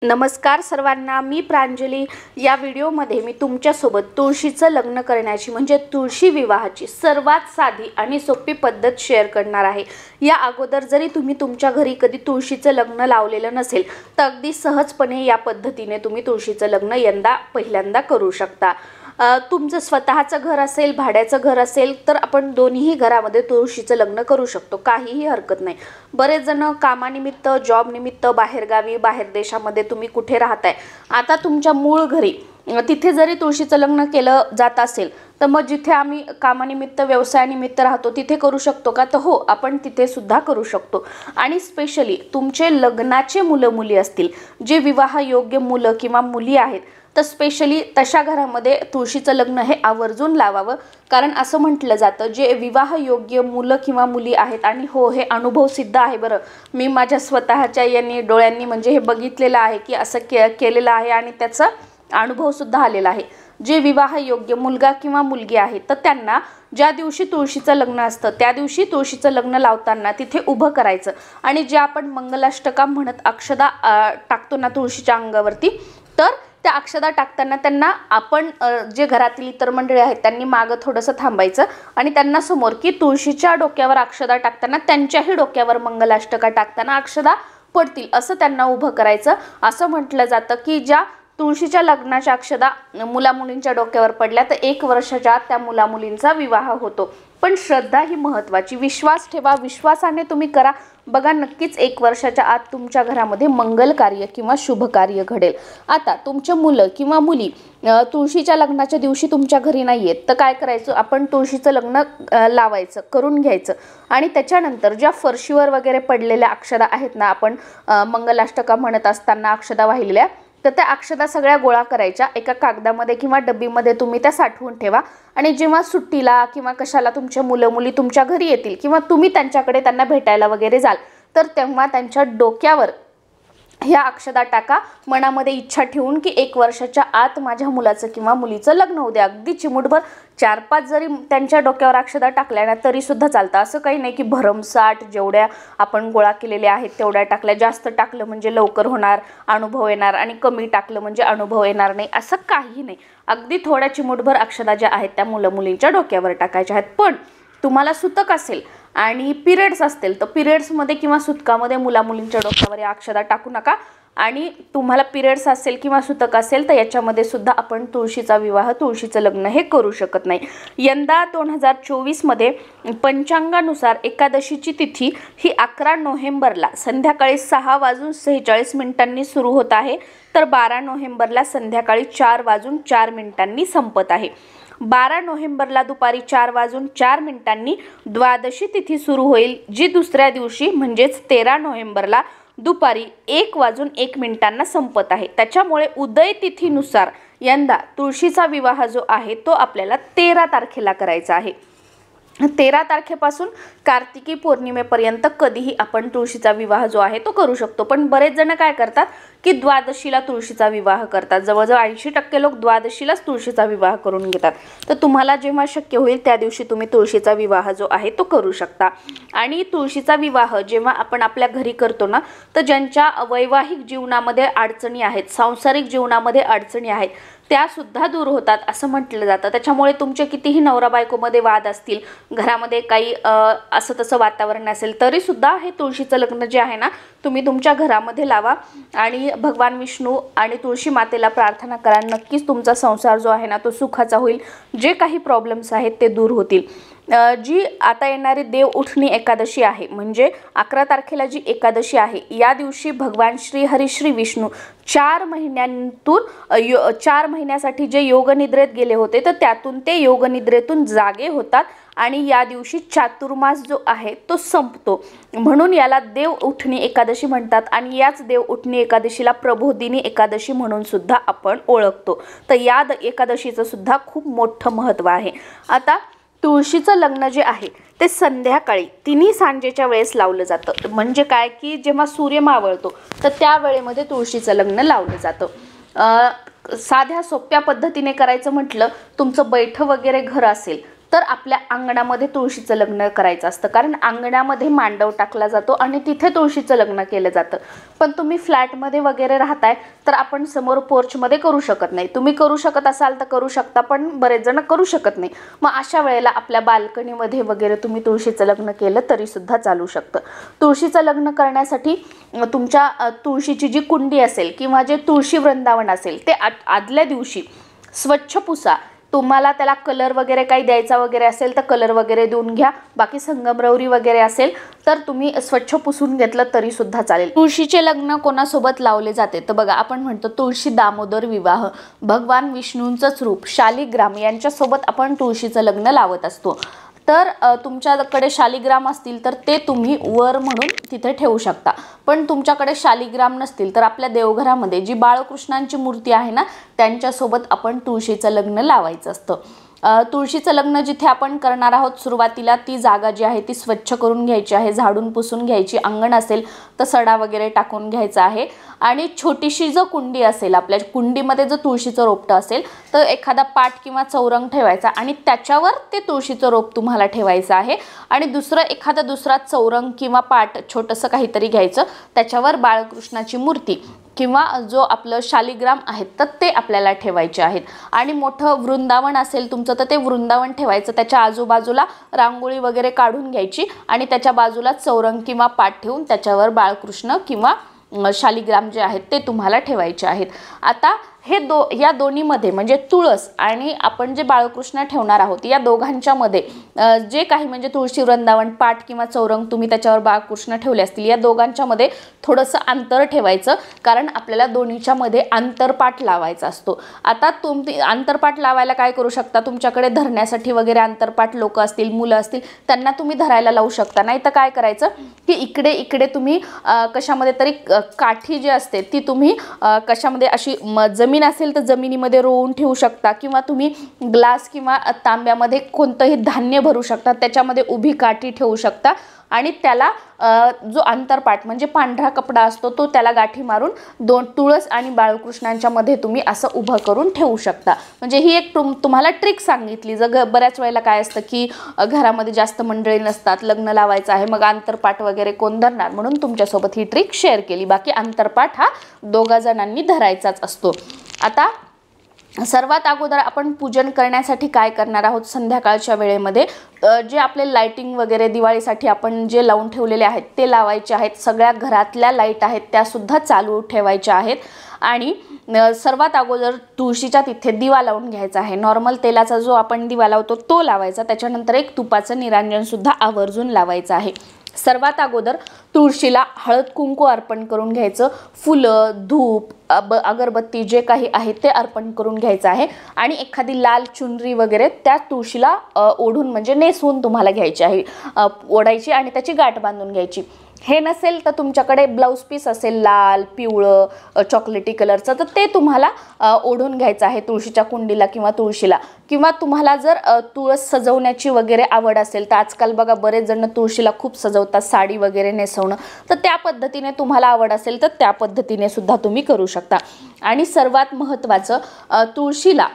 नमस्कार सर्वांना, मी प्रांजली। या व्हिडिओमध्ये मी तुमच्यासोबत तुळशीचं लग्न करण्याची म्हणजे तुळशी विवाहाची सर्वात साधी आणि सोपी पद्धत शेअर करणार आहे। या अगोदर जरी तुम्ही तुमच्या घरी कधी तुळशीचं लग्न लावलेलं नसेल तर अगदी सहजपणे या पद्धतीने तुम्ही तुळशीचं लग्न यंदा पहिल्यांदा करू शकता। तुमचं स्वतःचं घर असेल, भाड्याचं घर असेल तर आपण दोन्हीही घरामध्ये तुळशीचं लग्न करू शकतो, काहीही हरकत नाही। बरेच जण कामानिमित्त, जॉब निमित्त बाहेरगावी, बाहेर देशामध्ये तुम्ही कुठे राहताय, आता तुमच्या मूळ घरी तिथे जरी तुळशीचं लग्न केलं जात असेल तर मग जिथे आम्ही कामानिमित्त, व्यवसायानिमित्त राहतो तिथे करू शकतो का? तर हो, आपण तिथे सुद्धा करू शकतो। आणि स्पेशली तुमचे लग्नाचे मुलं मुली असतील, जे विवाह योग्य मुलं किंवा मुली आहेत, तर स्पेशली तशा घरामध्ये तुळशीचं लग्न हे आवर्जून लावावं। कारण असं म्हटलं जातं, जे विवाह योग्य मुलं किंवा मुली आहेत, आणि हो, हे अनुभव सिद्ध आहे बरं, मी माझ्या स्वतःच्या यांनी डोळ्यांनी म्हणजे हे बघितलेलं आहे की असं केलेलं आहे आणि त्याचा अनुभव सुद्धा आलेला आहे। जे विवाह योग्य मुलगा किंवा मुलगी आहे तर त्यांना ज्या दिवशी तुळशीचं लग्न असतं त्या दिवशी तुळशीचं लग्न लावताना तिथे उभं करायचं, आणि जे आपण मंगलाष्टका म्हणत अक्षदा टाकतो ना तुळशीच्या अंगावरती, तर त्या अक्षदा टाकताना त्यांना आपण जे घरातील इतर मंडळी आहेत त्यांनी मागं थोडंसं थांबायचं आणि त्यांना समोर की तुळशीच्या डोक्यावर अक्षदा टाकताना त्यांच्याही डोक्यावर मंगलाष्टका टाकताना अक्षदा पडतील असं त्यांना उभं करायचं। असं म्हटलं जातं की ज्या तुळशीच्या लग्नाच्या अक्षदा मुलामुलींच्या डोक्यावर पडल्या तर 1 वर्षाच्या आत त्या मुलामुलींचा विवाह होतो। पण श्रद्धा ही महत्त्वाची, विश्वास ठेवा, विश्वासाने तुम्ही करा, बघा नक्कीच 1 वर्षाच्या आत तुमच्या घरामध्ये मंगल कार्य किंवा शुभ कार्य घडेल। आता तुमचे मुलं किंवा मुली तुळशीच्या लग्नाच्या दिवशी तुमच्या घरी नाही आहेत तर काय करायचं, आपण तुळशीचं लग्न लावायचं, करून घ्यायचं, आणि त्याच्यानंतर ज्या फरशीवर वगैरे पडलेल्या अक्षदा आहेत ना, आपण मंगलाष्टका म्हणत असताना अक्षदा वाहिलेल्या, तर त्या अक्षदा सगळ्या गोळा करायच्या, एका कागदामध्ये किंवा डब्बीमध्ये तुम्ही त्या साठवून ठेवा। आणि जेव्हा सुट्टीला किंवा कशाला तुमचे मुलं मुली तुमच्या घरी येतील किंवा तुम्ही त्यांच्याकडे त्यांना भेटायला वगैरे जाल तर तेव्हा त्यांच्या डोक्यावर ह्या अक्षदा टाका, मनामध्ये इच्छा ठेवून की 1 वर्षाच्या आत माझ्या मुलाचं किंवा मुलीचं लग्न होऊ द्या। अगदी चिमुटभर 4-5 जरी त्यांच्या डोक्यावर अक्षदा टाकल्या ना तरी सुद्धा चालतं, असं काही नाही की भरमसाठ जेवढ्या आपण गोळा केलेल्या आहेत तेवढ्या टाकल्या, जास्त टाकलं म्हणजे लवकर होणार, अनुभव येणार, आणि कमी टाकलं म्हणजे अनुभव येणार नाही, असं काही नाही। अगदी थोड्या चिमुटभर अक्षदा ज्या आहेत त्या मुलं मुलींच्या डोक्यावर टाकायच्या आहेत। पण तुम्हाला सुतक असेल आणि पिरियड्स असतील तर पिरियड्समध्ये किंवा सुतकामध्ये मुला मुलींच्या डोक्यावर या अक्षदा टाकू नका। आणि तुम्हाला पिरियड्स असेल किंवा सुतक असेल तर याच्यामध्ये सुद्धा आपण तुळशीचा विवाह, तुळशीचं लग्न हे करू शकत नाही। यंदा 2024 मध्ये पंचांगानुसार एकादशीची तिथी ही 11 नोव्हेंबरला संध्याकाळी 6:46 सुरू होत आहे, तर 12 नोव्हेंबरला संध्याकाळी 4:04 संपत आहे। 12 नोव्हेंबरला दुपारी 4:04 द्वादशी तिथी सुरू होईल, जी दुसऱ्या दिवशी म्हणजेच 13 नोव्हेंबरला दुपारी 1:01 संपत आहे। त्याच्यामुळे उदय तिथीनुसार यंदा तुळशीचा विवाह जो आहे तो आपल्याला 13 तारखेला करायचा आहे। 13 तारखेपासून कार्तिकी पौर्णिमेपर्यंत कधीही आपण तुळशीचा विवाह जो आहे तो करू शकतो। पण बरेच जण काय करतात की द्वादशीला तुळशीचा विवाह करतात, जवळजवळ 80% लोक द्वादशीलाच तुळशीचा विवाह करून घेतात। तर तुम्हाला जेव्हा शक्य होईल त्या दिवशी तुम्ही तुळशीचा विवाह जो आहे तो करू शकता। आणि तुळशीचा विवाह जेव्हा आपण आपल्या घरी करतो ना, तर ज्यांच्या वैवाहिक जीवनामध्ये अडचणी आहेत, सांसारिक जीवनामध्ये अडचणी आहेत, त्या सुद्धा दूर होतात असं म्हटलं जातं। त्याच्यामुळे तुमचे कितीही नवरा बायकोमध्ये वाद असतील, घरामध्ये काही असं तसं वातावरण असेल, तरी सुद्धा हे तुळशीचं लग्न जे आहे ना तुम्ही तुमच्या घरामध्ये लावा आणि भगवान विष्णू आणि तुळशी मातेला प्रार्थना करा, नक्कीच तुमचा संसार जो आहे ना तो सुखाचा होईल, जे काही प्रॉब्लेम्स आहेत ते दूर होतील। जी आता येणारी देव उठणी एकादशी आहे, म्हणजे 11 तारखेला जी एकादशी आहे, या दिवशी भगवान श्री हरी श्री विष्णू 4 महिन्यासाठी जे योगनिद्रेत गेले होते तर त्यातून ते योगनिद्रेतून जागे होतात, आणि या दिवशी चातुर्मास जो आहे तो संपतो, म्हणून याला देव उठणी एकादशी म्हणतात। आणि याच देव उठणी एकादशीला प्रबोधिनी एकादशी म्हणून सुद्धा आपण ओळखतो। तर या एकादशीचं सुद्धा खूप मोठं महत्त्व आहे। आता तुळशीचं लग्न जे आहे ते संध्याकाळी 3 सांजेच्या वेळेस लावलं जातं, म्हणजे काय की जेव्हा सूर्य मावळतो तर त्या वेळेमध्ये तुळशीचं लग्न लावलं जातं। साध्या सोप्या पद्धतीने करायचं म्हटलं, तुमचं बैठं वगैरे घर असेल तर आपल्या अंगणामध्ये तुळशीचं लग्न करायचं असतं, कारण अंगणामध्ये मांडव टाकला जातो आणि तिथे तुळशीचं लग्न केलं जातं. पण तुम्ही फ्लॅटमध्ये वगैरे राहताय तर आपण समोर पोर्चमध्ये करू शकत नाही. तुम्ही करू शकत असाल तर करू शकता, पण बरेच जण करू शकत नाही. मग अशा वेळेला आपल्या बाल्कनीमध्ये वगैरे तुम्ही तुळशीचं लग्न केलं तरी सुद्धा चालू शकतं. तुळशीचं लग्न करण्यासाठी तुमच्या तुळशीची जी कुंडी असेल किंवा जे तुळशी वृंदावन असेल ते आदल्या दिवशी स्वच्छ पुसा. तुम्हाला त्याला कलर वगैरे काही द्यायचा वगैरे असेल तर कलर वगैरे देऊन घ्या. बाकी संगमरवरी वगैरे असेल तर तुम्ही स्वच्छ पुसून घेतलं तरी सुद्धा चालेल. तुळशीचे लग्न कोणासोबत लावले जाते तर बघा, आपण म्हणतो तुळशी दामोदर विवाह, भगवान विष्णूंचंच रूप शालिग्राम यांच्यासोबत आपण तुळशीचं लग्न लावत असतो. तर तुमच्याकडे शालिग्राम असतील तर ते तुम्ही वर म्हणून तिथे ठेवू शकता. पण तुमच्याकडे शालिग्राम नसतील तर आपल्या देवघरामध्ये जी बाळकृष्णांची मूर्ती आहे ना त्यांच्यासोबत आपण तुळशीचं लग्न लावायचं असतं. तुळशीचं लग्न जिथे आपण करणार आहोत सुरुवातीला ती जागा जी आहे ती स्वच्छ करून घ्यायची आहे, झाडून पुसून घ्यायची. अंगण असेल तर सडा वगैरे टाकून घ्यायचा आहे. आणि छोटीशी जो कुंडी असेल, आपल्या कुंडीमध्ये जर तुळशीचं रोपटं असेल तर एखादा पाट किंवा चौरंग ठेवायचा आणि त्याच्यावर ते तुळशीचं रोप तुम्हाला ठेवायचं आहे. आणि दुसरा चौरंग किंवा पाट छोटंसं काहीतरी घ्यायचं, त्याच्यावर बाळकृष्णाची मूर्ती किंवा जो आपलं शालिग्राम आहेत तर ते आपल्याला ठेवायचे आहेत. आणि मोठं वृंदावन असेल तुमचं तर ते वृंदावन ठेवायचं. त्याच्या आजूबाजूला रांगोळी वगैरे काढून घ्यायची आणि त्याच्या बाजूला चौरंग किंवा पाट ठेवून त्याच्यावर बाळकृष्ण किंवा शालिग्राम जे आहेत ते तुम्हाला ठेवायचे आहेत. आता या दोन्हीमध्ये म्हणजे तुळस आणि आपण जे बाळकृष्ण ठेवणार आहोत या दोघांच्या मध्ये जे काही म्हणजे तुळशी वृंदावन पाट किंवा चौरंग तुम्ही त्याच्यावर बाळकृष्ण ठेवले असतील या दोघांच्या मध्ये थोडंसं अंतर ठेवायचं, कारण आपल्याला दोन्हीच्या मध्ये आंतरपाट लावायचा असतो. आता तुम्ही आंतरपाट लावायला काय करू शकता, तुमच्याकडे धरण्यासाठी वगैरे आंतरपाट लोक असतील, मुलं असतील, त्यांना तुम्ही धरायला लावू शकता. नाही तर काय करायचं की इकडे तुम्ही कशामध्ये तरी काठी जी असते ती तुम्ही कशामध्ये अशी जमीन असेल तर जमिनीमध्ये रोवून ठेवू शकता, किंवा तुम्ही ग्लास किंवा तांब्यामध्ये कोणतंही धान्य भरू शकता, त्याच्यामध्ये उभी काठी ठेवू शकता आणि त्याला जो आंतरपाट म्हणजे पांढरा कपडा असतो तो त्याला गाठी मारून दोन तुळस आणि बाळकृष्णांच्या मध्ये तुम्ही असं उभं करून ठेवू शकता. म्हणजे ही एक तुम्हाला ट्रिक सांगितली. बऱ्याच वेळेला काय असतं की घरामध्ये जास्त मंडळी नसतात, लग्न लावायचं आहे, मग आंतरपाट वगैरे कोण धरणार, म्हणून तुमच्यासोबत ही ट्रिक शेअर केली. बाकी आंतरपाट हा दोघा जणांनी धरायचाच असतो. आता सर्वात अगोदर आपण पूजन करण्यासाठी काय करणार आहोत, संध्याकाळच्या वेळेमध्ये जे आपले लाइटिंग वगैरे दिवाळीसाठी आपण जे लावून ठेवलेले आहेत ते लावायचे आहेत. सगळ्या घरातल्या लाईट आहेत त्या सुद्धा चालू ठेवायच्या आहेत. आणि सर्वात अगोदर तुळशीच्या तिथे दिवा लावून घ्यायचा आहे. नॉर्मल तेलाचा जो आपण दिवा लावतो तो लावायचा, त्याच्यानंतर एक तुपाचं निरांजन सुद्धा आवर्जून लावायचं आहे. सर्वात अगोदर तुळशीला हळद कुंकू अर्पण करून घ्यायचं. फुलं, धूप, अगरबत्ती जे काही आहे ते अर्पण करून घ्यायचं आहे. आणि एखादी लाल चुनरी वगैरे त्या तुळशीला ओढून म्हणजे नेसवून तुम्हाला घ्यायची आहे, ओढायची आणि त्याची गाठ बांधून घ्यायची. हे नसेल तर तुमच्याकडे ब्लाउज पीस असेल लाल, पिवळं, चॉकलेटी कलरचं तर ते तुम्हाला ओढून घ्यायचं आहे तुळशीच्या कुंडीला किंवा तुळशीला. किंवा तुम्हाला जर तुळस सजवण्याची वगैरे आवड असेल तर आजकाल बघा बरेच जण तुळशीला खूप सजवतात, साडी वगैरे नेसवणं, तर त्या पद्धतीने तुम्हाला आवड असेल तर त्या पद्धतीने सुद्धा तुम्ही करू शकता. आणि सर्वात महत्त्वाचं तुळशीला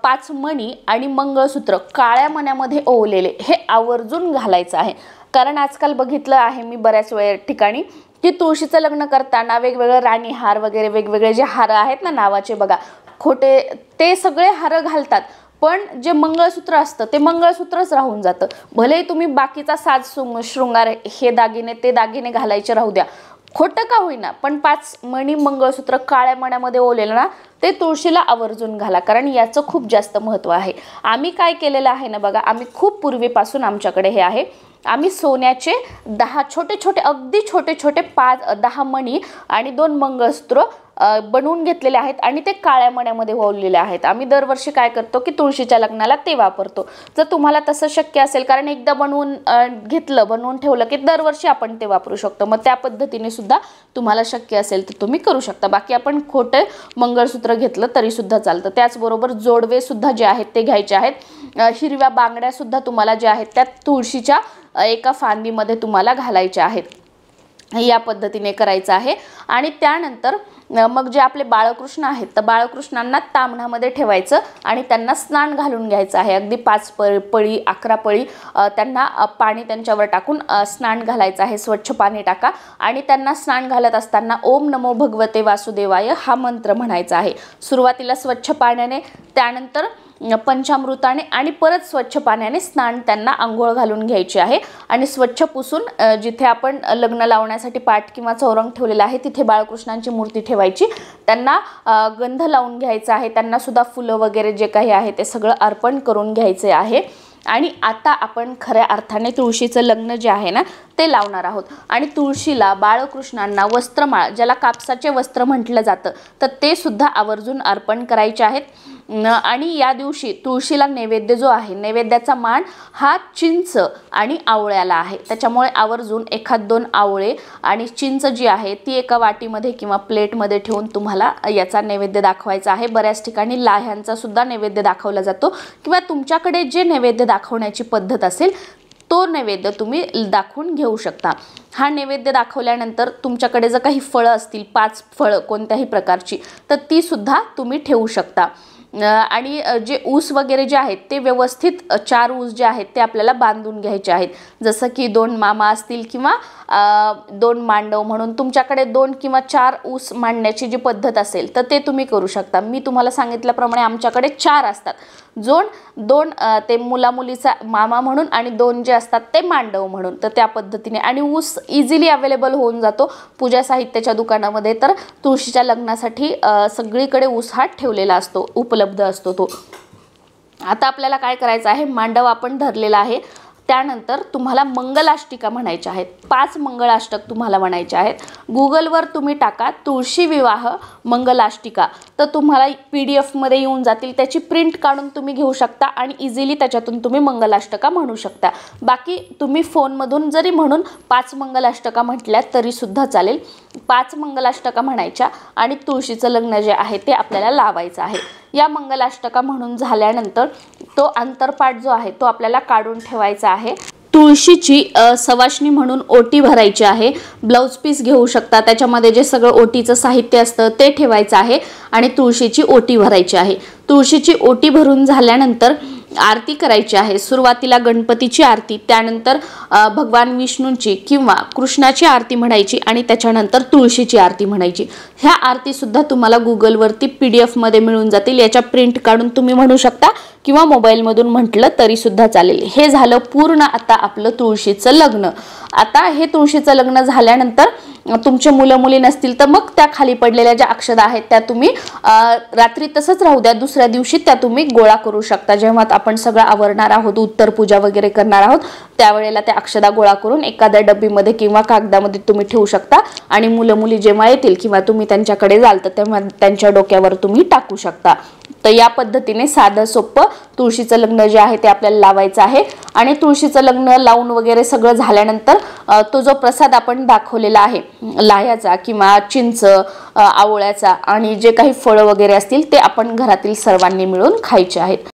5 मणी आणि मंगळसूत्र काळ्या मण्यामध्ये ओवलेले हे आवर्जून घालायचं आहे. कारण आजकाल बघितलं आहे मी बऱ्याच ठिकाणी की तुळशीचं लग्न करताना वेगवेगळे राणी हार वगैरे वेगवेगळे जे हार आहेत ना नावाचे बघा खोटे, ते सगळे हार घालतात, पण जे मंगळसूत्र असतं ते मंगळसूत्रच राहून जातं. भलेही तुम्ही बाकीचा साज शृंगार हे दागिने ते दागिने घालायचे राहू द्या, खोटं का होईना, पण 5 मणी मंगळसूत्र काळ्या मण्यामध्ये ओवलेलं ना ते तुळशीला आवर्जून घाला, कारण याचं खूप जास्त महत्त्व आहे. आम्ही काय केलेलं आहे ना बघा, आम्ही खूप पूर्वीपासून आमच्याकडे हे आहे. आम्ही सोन्याचे 10 छोटे छोटे अगदी छोटे छोटे 10 मणी आणि 2 मंगळसूत्र बनवून घेतलेले आहेत आणि ते काळ्या मण्यामध्ये ओवलेले आहेत. आम्ही दरवर्षी काय करतो की तुळशीच्या लग्नाला ते वापरतो. जर तुम्हाला तसं शक्य असेल, कारण एकदा बनवून ठेवलं की दरवर्षी आपण ते वापरू शकतो, मग त्या पद्धतीने सुद्धा तुम्हाला शक्य असेल तर तुम्ही करू शकता. बाकी आपण खोटे मंगळसूत्र घेतलं तरी सुद्धा चालतं. त्याचबरोबर जोडवे सुद्धा जे आहेत ते घ्यायचे आहेत. हिरव्या बांगड्या सुद्धा तुम्हाला ज्या आहेत त्या तुळशीच्या एका फांदीमध्ये तुम्हाला घालायच्या आहेत. या पद्धतीने करायचं आहे। आणि त्यानंतर मग जे आपले बाळकृष्ण आहेत तर बाळकृष्णांना ताम्हणामध्ये ठेवायचं आणि त्यांना स्नान घालून घ्यायचं आहे। अगदी 5 पळी 11 पळी त्यांना पाणी त्यांच्यावर टाकून स्नान घालायचं आहे। स्वच्छ पाणी टाका आणि त्यांना स्नान घालत असताना ओम नमो भगवते वासुदेवाय हा मंत्र म्हणायचा आहे। सुरुवातीला स्वच्छ पाण्याने, त्यानंतर पंचामृताने आणि परत स्वच्छ पाण्याने स्नान त्यांना आंघोळ घालून घ्यायची आहे। आणि स्वच्छ पुसून जिथे आपण लग्न लावण्यासाठी पाट किंवा चौरंग ठेवलेला आहे तिथे बाळकृष्णांची मूर्ती ठेवायची, त्यांना गंध लावून घ्यायचा आहे, त्यांना सुद्धा फुलं वगैरे जे काही आहे ते सगळं अर्पण करून घ्यायचे आहे। आणि आता आपण खऱ्या अर्थाने तुळशीचं लग्न जे आहे ना ते लावणार आहोत। आणि तुळशीला बाळकृष्णांना वस्त्रमाळ, ज्याला कापसाचे वस्त्र म्हटलं जातं, तर ते सुद्धा आवर्जून अर्पण करायचे आहेत। आणि या दिवशी तुळशीला नैवेद्य जो आहे, नैवेद्याचा मान हा चिंच आणि आवळ्याला आहे, त्याच्यामुळे आवर्जून 1-2 आवळे आणि चिंच जी आहे ती एका वाटीमध्ये किंवा प्लेटमध्ये ठेवून तुम्हाला याचा नैवेद्य दाखवायचा आहे। बऱ्याच ठिकाणी लाह्यांचा सुद्धा नैवेद्य दाखवला जातो किंवा तुमच्याकडे जे नैवेद्य दाखवण्याची पद्धत असेल तो नैवेद्य तुम्ही दाखवून घेऊ शकता। हा नैवेद्य दाखवल्यानंतर तुमच्याकडे जर काही फळं असतील, 5 फळं कोणत्याही प्रकारची, तर ती सुद्धा तुम्ही ठेवू शकता। आणि जे ऊस वगैरे जे आहेत ते व्यवस्थित 4 ऊस जे आहेत ते आपल्याला बांधून घ्यायचे आहेत। जसं की 2 मामा असतील किंवा 2 मांडव, म्हणून तुमच्याकडे 2 किंवा 4 ऊस मांडण्याची जी पद्धत असेल तर ते तुम्ही करू शकता। मी तुम्हाला सांगितल्याप्रमाणे आमच्याकडे 4 असतात, 2 ते मुलामुलीचा मामा म्हणून आणि 2 जे असतात ते मांडव म्हणून, तर त्या पद्धतीने। आणि ऊस इझिली अवेलेबल होऊन जातो पूजा साहित्याच्या दुकानामध्ये, तर तुळशीच्या लग्नासाठी सगळीकडे ऊस हा ठेवलेला असतो, उपलब्ध असतो तो। आता आपल्याला काय करायचं आहे, मांडव आपण धरलेला आहे, त्यानंतर तुम्हाला मंगलाष्टिका म्हणायच्या आहेत। 5 मंगलाष्टक तुम्हाला म्हणायचे आहेत। गुगलवर तुम्ही टाका तुळशी विवाह मंगलाष्टिका, तर तुम्हाला PDF मध्ये येऊन जातील, त्याची प्रिंट काढून तुम्ही घेऊ शकता आणि इझिली त्याच्यातून तुम्ही मंगलाष्टका म्हणू शकता। बाकी तुम्ही फोनमधून जरी म्हणून 5 मंगलाष्टका म्हटल्या तरी सुद्धा चालेल। 5 मंगलाष्टका म्हणायच्या आणि तुळशीचं लग्न जे आहे ते आपल्याला लावायचं आहे। या मंगलाष्टका म्हणून झाल्यानंतर तो अंतरपाट जो आहे तो आपल्याला काढून ठेवायचा आहे। तुळशीची सवाष्णी म्हणून ओटी भरायची आहे। ब्लाउज पीस घेऊ शकता, त्याच्यामध्ये जे सगळं ओटीचं साहित्य असतं ते ठेवायचं आहे आणि तुळशीची ओटी भरायची आहे। तुळशीची ओटी भरून झाल्यानंतर आरती करायची आहे। सुरुवातीला गणपतीची आरती, त्यानंतर भगवान विष्णूंची किंवा कृष्णाची आरती म्हणायची आणि त्याच्यानंतर तुळशीची आरती म्हणायची। ह्या आरती सुद्धा तुम्हाला गुगलवरती PDF मध्ये मिळून जातील, याच्या प्रिंट काढून तुम्ही म्हणू शकता किंवा मोबाईलमधून म्हटलं तरी सुद्धा चालेल। हे झालं पूर्ण आता आपलं तुळशीचं लग्न। आता हे तुळशीचं लग्न झाल्यानंतर तुमचे मुलं मुली नसतील तर मग त्या खाली पडलेल्या ज्या अक्षदा आहेत त्या तुम्ही रात्री तसंच राहू द्या, दुसऱ्या दिवशी त्या तुम्ही गोळा करू शकता। जेव्हा आपण सगळं आवरणार आहोत, उत्तर पूजा वगैरे करणार आहोत, त्यावेळेला त्या अक्षदा गोळा करून एखाद्या डब्बीमध्ये किंवा कागदामध्ये तुम्ही ठेवू शकता आणि मुलं मुली जेव्हा येतील किंवा तुम्ही त्यांच्याकडे जाल तर तेव्हा त्यांच्या डोक्यावर तुम्ही टाकू शकता। तर या पद्धतीने साधं सोपं तुळशीचं लग्न जे आहे ते आपल्याला लावायचं आहे। आणि तुळशीचं लग्न लावून वगैरे सगळं झाल्यानंतर तो जो प्रसाद आपण दाखवलेला आहे लाह्याचा किंवा चिंच आवळ्याचा आणि जे काही फळं वगैरे असतील ते आपण घरातील सर्वांनी मिळून खायचे आहेत।